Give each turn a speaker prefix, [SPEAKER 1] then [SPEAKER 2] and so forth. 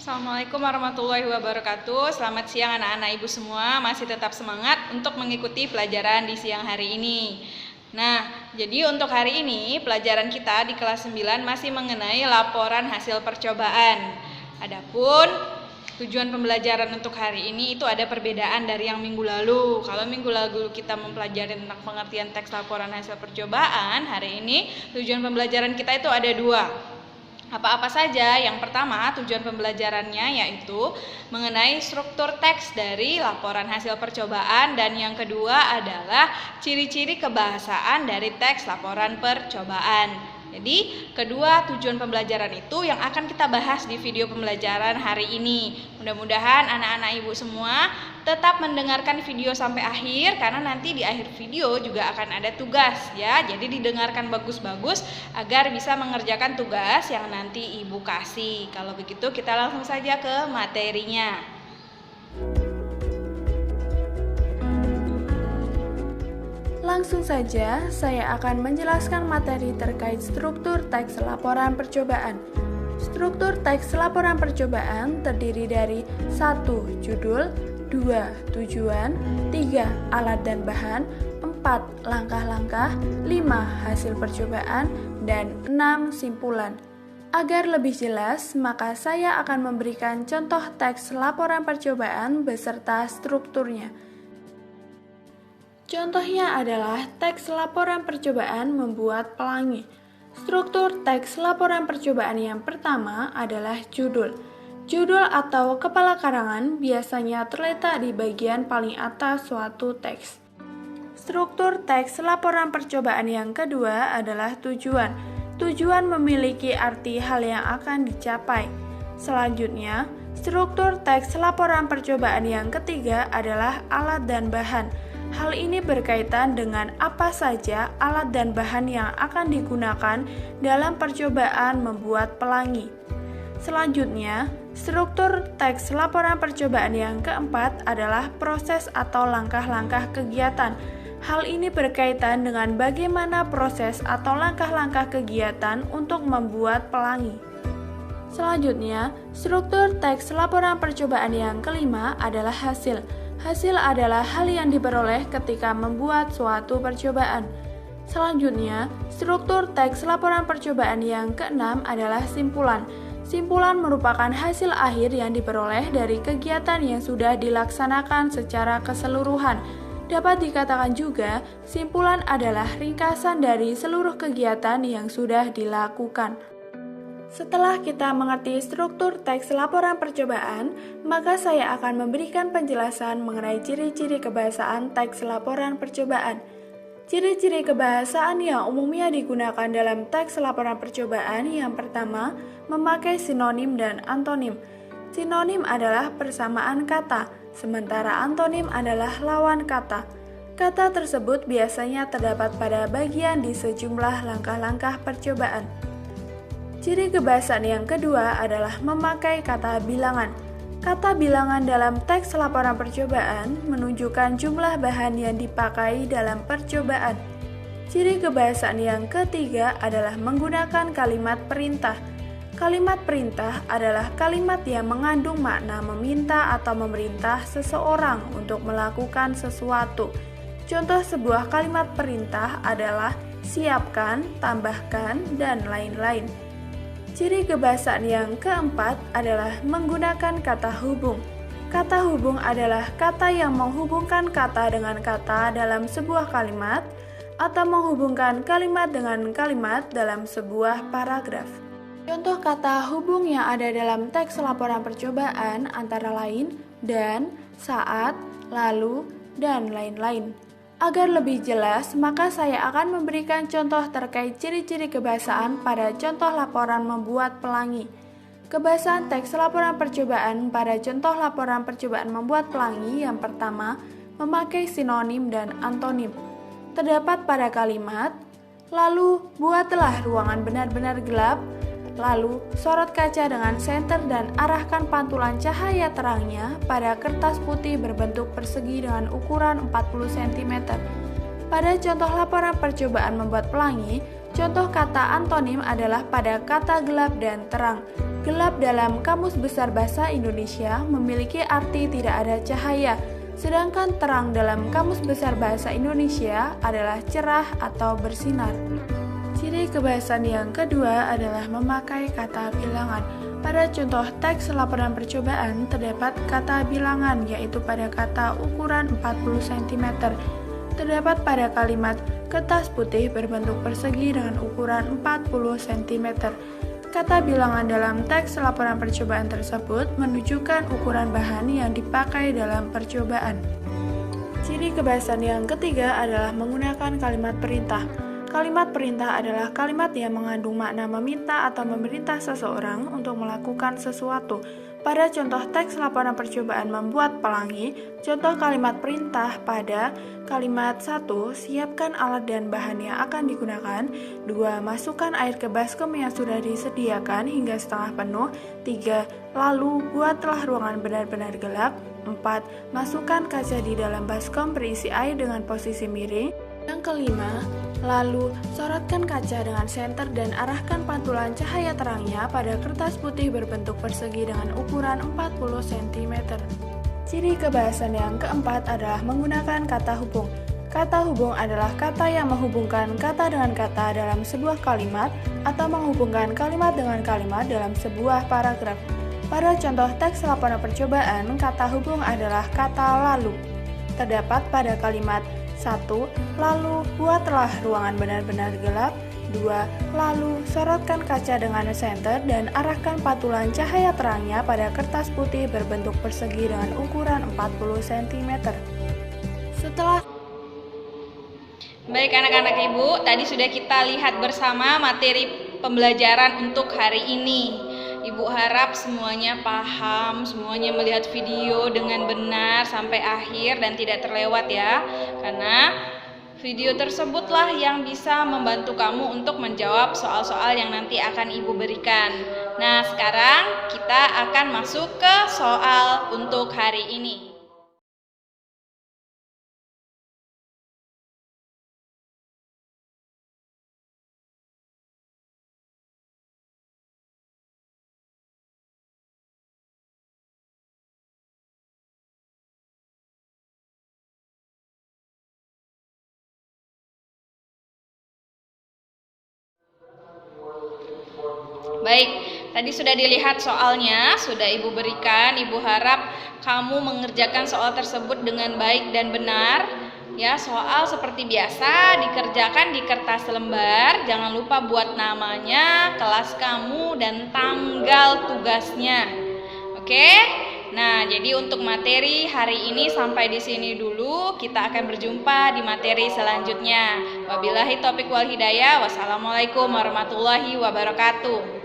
[SPEAKER 1] Assalamualaikum warahmatullahi wabarakatuh. Selamat siang anak-anak ibu semua. Masih tetap semangat untuk mengikuti pelajaran di siang hari ini. Nah, jadi untuk hari ini pelajaran kita di kelas 9 masih mengenai laporan hasil percobaan. Adapun tujuan pembelajaran untuk hari ini itu ada perbedaan dari yang minggu lalu. Kalau minggu lalu kita mempelajari tentang pengertian teks laporan hasil percobaan, hari ini tujuan pembelajaran kita itu ada dua. Apa-apa saja? Yang pertama, tujuan pembelajarannya yaitu mengenai struktur teks dari laporan hasil percobaan, dan yang kedua adalah ciri-ciri kebahasaan dari teks laporan percobaan. Jadi, kedua tujuan pembelajaran itu yang akan kita bahas di video pembelajaran hari ini. Mudah-mudahan anak-anak ibu semua tetap mendengarkan video sampai akhir, karena nanti di akhir video juga akan ada tugas ya. Jadi didengarkan bagus-bagus agar bisa mengerjakan tugas yang nanti ibu kasih. Kalau begitu kita langsung saja ke materinya.
[SPEAKER 2] Langsung saja, saya akan menjelaskan materi terkait struktur teks laporan percobaan. Struktur teks laporan percobaan terdiri dari 1. Judul, 2. Tujuan, 3. Alat dan bahan, 4. Langkah-langkah, 5. Hasil percobaan, dan 6. Simpulan. Agar lebih jelas, maka saya akan memberikan contoh teks laporan percobaan beserta strukturnya. Contohnya adalah teks laporan percobaan membuat pelangi. Struktur teks laporan percobaan yang pertama adalah judul. Judul atau kepala karangan biasanya terletak di bagian paling atas suatu teks. Struktur teks laporan percobaan yang kedua adalah tujuan. Tujuan memiliki arti hal yang akan dicapai. Selanjutnya, struktur teks laporan percobaan yang ketiga adalah alat dan bahan. Hal ini berkaitan dengan apa saja alat dan bahan yang akan digunakan dalam percobaan membuat pelangi. Selanjutnya, struktur teks laporan percobaan yang keempat adalah proses atau langkah-langkah kegiatan. Hal ini berkaitan dengan bagaimana proses atau langkah-langkah kegiatan untuk membuat pelangi. Selanjutnya, struktur teks laporan percobaan yang kelima adalah hasil. Hasil adalah hal yang diperoleh ketika membuat suatu percobaan. Selanjutnya, struktur teks laporan percobaan yang keenam adalah simpulan. Simpulan merupakan hasil akhir yang diperoleh dari kegiatan yang sudah dilaksanakan secara keseluruhan. Dapat dikatakan juga, simpulan adalah ringkasan dari seluruh kegiatan yang sudah dilakukan. Setelah kita mengerti struktur teks laporan percobaan, maka saya akan memberikan penjelasan mengenai ciri-ciri kebahasaan teks laporan percobaan. Ciri-ciri kebahasaan yang umumnya digunakan dalam teks laporan percobaan yang pertama, memakai sinonim dan antonim. Sinonim adalah persamaan kata, sementara antonim adalah lawan kata. Kata tersebut biasanya terdapat pada bagian di sejumlah langkah-langkah percobaan. Ciri kebahasaan yang kedua adalah memakai kata bilangan. Kata bilangan dalam teks laporan percobaan menunjukkan jumlah bahan yang dipakai dalam percobaan. Ciri kebahasaan yang ketiga adalah menggunakan kalimat perintah. Kalimat perintah adalah kalimat yang mengandung makna meminta atau memerintah seseorang untuk melakukan sesuatu. Contoh sebuah kalimat perintah adalah siapkan, tambahkan, dan lain-lain. Ciri kebahasaan yang keempat adalah menggunakan kata hubung. Kata hubung adalah kata yang menghubungkan kata dengan kata dalam sebuah kalimat atau menghubungkan kalimat dengan kalimat dalam sebuah paragraf. Contoh kata hubung yang ada dalam teks laporan percobaan antara lain dan, saat, lalu, dan lain-lain. Agar lebih jelas, maka saya akan memberikan contoh terkait ciri-ciri kebahasaan pada contoh laporan membuat pelangi. Kebahasaan teks laporan percobaan pada contoh laporan percobaan membuat pelangi yang pertama, memakai sinonim dan antonim. Terdapat pada kalimat, lalu buatlah ruangan benar-benar gelap, lalu sorot kaca dengan senter dan arahkan pantulan cahaya terangnya pada kertas putih berbentuk persegi dengan ukuran 40 cm. Pada contoh laporan percobaan membuat pelangi, contoh kata antonim adalah pada kata gelap dan terang. Gelap dalam Kamus Besar Bahasa Indonesia memiliki arti tidak ada cahaya, sedangkan terang dalam Kamus Besar Bahasa Indonesia adalah cerah atau bersinar. Ciri kebahasan yang kedua adalah memakai kata bilangan. Pada contoh teks laporan percobaan terdapat kata bilangan, yaitu pada kata ukuran 40 cm. Terdapat pada kalimat kertas putih berbentuk persegi dengan ukuran 40 cm. Kata bilangan dalam teks laporan percobaan tersebut menunjukkan ukuran bahan yang dipakai dalam percobaan. Ciri kebahasan yang ketiga adalah menggunakan kalimat perintah. Kalimat perintah adalah kalimat yang mengandung makna meminta atau memerintah seseorang untuk melakukan sesuatu. Pada contoh teks laporan percobaan membuat pelangi, contoh kalimat perintah pada kalimat 1, siapkan alat dan bahan yang akan digunakan. 2, masukkan air ke baskom yang sudah disediakan hingga setengah penuh. 3, lalu buatlah ruangan benar-benar gelap. 4, masukkan kaca di dalam baskom berisi air dengan posisi miring. Yang kelima, lalu sorotkan kaca dengan senter dan arahkan pantulan cahaya terangnya pada kertas putih berbentuk persegi dengan ukuran 40 cm. Ciri kebahasan yang keempat adalah menggunakan kata hubung. Kata hubung adalah kata yang menghubungkan kata dengan kata dalam sebuah kalimat atau menghubungkan kalimat dengan kalimat dalam sebuah paragraf. Pada contoh teks laporan percobaan, kata hubung adalah kata lalu. Terdapat pada kalimat 1. Lalu buatlah ruangan benar-benar gelap. 2. Lalu sorotkan kaca dengan senter dan arahkan pantulan cahaya terangnya pada kertas putih berbentuk persegi dengan ukuran 40 cm.
[SPEAKER 1] Baik anak-anak ibu, tadi sudah kita lihat bersama materi pembelajaran untuk hari ini. Ibu harap semuanya paham, semuanya melihat video dengan benar sampai akhir dan tidak terlewat ya. Karena video tersebutlah yang bisa membantu kamu untuk menjawab soal-soal yang nanti akan ibu berikan. Nah, sekarang kita akan masuk ke soal untuk hari ini. Baik, tadi sudah dilihat soalnya, sudah ibu berikan. Ibu harap kamu mengerjakan soal tersebut dengan baik dan benar. Ya, soal seperti biasa dikerjakan di kertas lembar. Jangan lupa buat namanya, kelas kamu, dan tanggal tugasnya. Oke? Nah, jadi untuk materi hari ini sampai di sini dulu. Kita akan berjumpa di materi selanjutnya. Wabillahi taufiq wal hidayah. Wassalamualaikum warahmatullahi wabarakatuh.